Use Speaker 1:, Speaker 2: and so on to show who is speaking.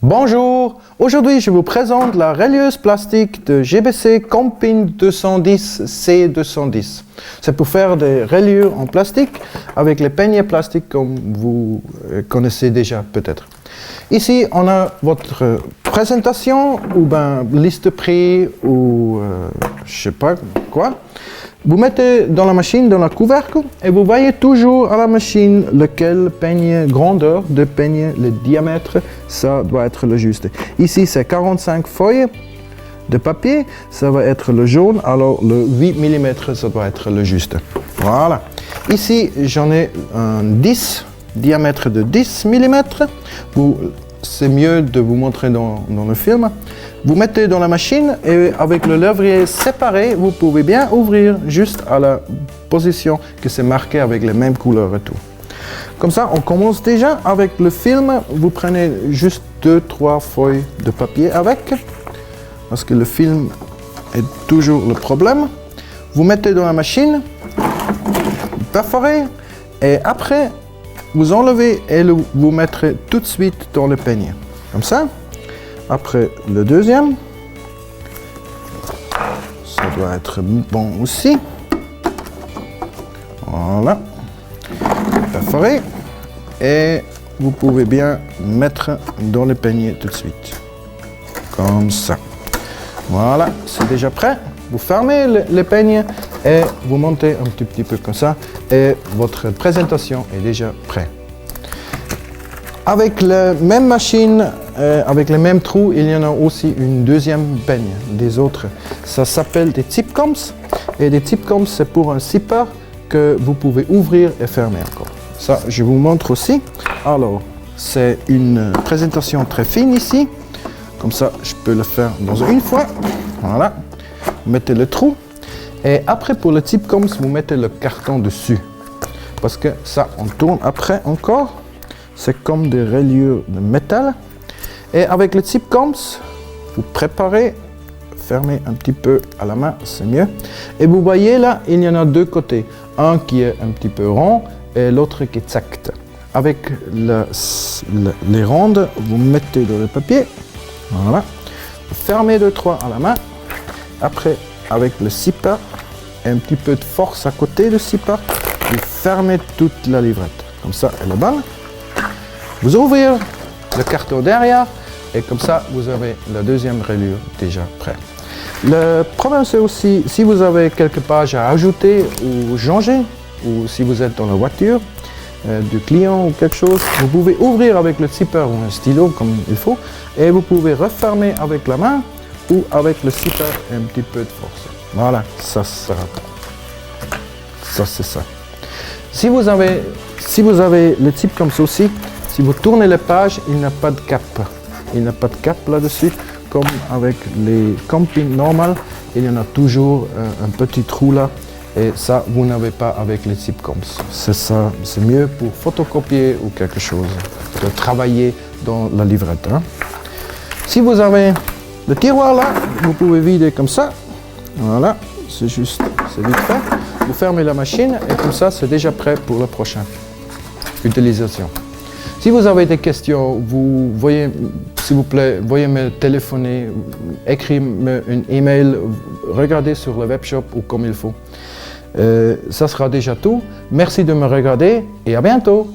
Speaker 1: Bonjour, aujourd'hui je vous présente la relieuse plastique de GBC Compin 210 C210. C'est pour faire des reliures en plastique avec les peignets plastiques comme vous connaissez déjà peut-être. Ici on a votre présentation ou liste de prix ou je sais pas quoi. Vous mettez dans la machine, dans la couvercle, et vous voyez toujours à la machine lequel peigne, grandeur de peigne, le diamètre, ça doit être le juste. Ici, c'est 45 feuilles de papier, ça va être le jaune, alors le 8 mm, ça doit être le juste. Voilà. Ici, j'en ai un 10, diamètre de 10 mm. C'est mieux de vous montrer dans le film. Vous mettez dans la machine et avec le levier séparé, vous pouvez bien ouvrir juste à la position que c'est marqué avec les mêmes couleurs et tout. Comme ça, on commence déjà avec le film. Vous prenez juste 2-3 feuilles de papier avec, parce que le film est toujours le problème. Vous mettez dans la machine, perforez, et après, vous enlevez et vous mettrez tout de suite dans le peigne. Comme ça. Après le deuxième, ça doit être bon aussi. Voilà. Perforé. Et vous pouvez bien mettre dans le peigne tout de suite. Comme ça. Voilà, c'est déjà prêt. Vous fermez le peigne et vous montez un petit peu comme ça. Et votre présentation est déjà prête. Avec la même machine, avec les mêmes trous, il y en a aussi une deuxième peigne, des autres. Ça s'appelle des Zipcoms. Et des Zipcoms, c'est pour un zipper que vous pouvez ouvrir et fermer encore. Ça, je vous montre aussi. Alors, c'est une présentation très fine ici. Comme ça, je peux le faire dans une fois. Voilà. Vous mettez le trou. Et après, pour le Zipcoms, vous mettez le carton dessus. Parce que ça, on tourne après encore. C'est comme des reliures de métal. Et avec le Zipcoms, vous préparez, fermez un petit peu à la main, c'est mieux. Et vous voyez là, il y en a deux côtés. Un qui est un petit peu rond et l'autre qui est exact. Avec les rondes, vous mettez dans le papier. Voilà. Vous fermez 2-3 à la main. Après, avec le zipper et un petit peu de force à côté du zipper, vous fermez toute la livrette. Comme ça, elle est bonne. Vous ouvrez le carton derrière et comme ça, vous avez la deuxième reliure déjà prête. Le problème, c'est aussi si vous avez quelques pages à ajouter ou changer, ou si vous êtes dans la voiture du client ou quelque chose, vous pouvez ouvrir avec le zipper ou un stylo comme il faut et vous pouvez refermer avec la main ou avec le zipper et un petit peu de force. Voilà, ça sera bon. Ça, c'est ça. Si vous avez le type comme ceci, si vous tournez les pages, il n'y a pas de cap. Il n'y a pas de cap là-dessus. Comme avec les Compin normales, il y en a toujours un petit trou là. Et ça, vous n'avez pas avec les Zipcoms. C'est ça, c'est mieux pour photocopier ou quelque chose, de travailler dans la livrette. Hein. Si vous avez le tiroir là, vous pouvez vider comme ça. Voilà, c'est juste, c'est vite fait. Vous fermez la machine et comme ça, c'est déjà prêt pour la prochaine utilisation. Si vous avez des questions, vous voyez, s'il vous plaît, veuillez me téléphoner, écrivez-moi un email, regardez sur le webshop ou comme il faut. Ça sera déjà tout. Merci de me regarder et à bientôt.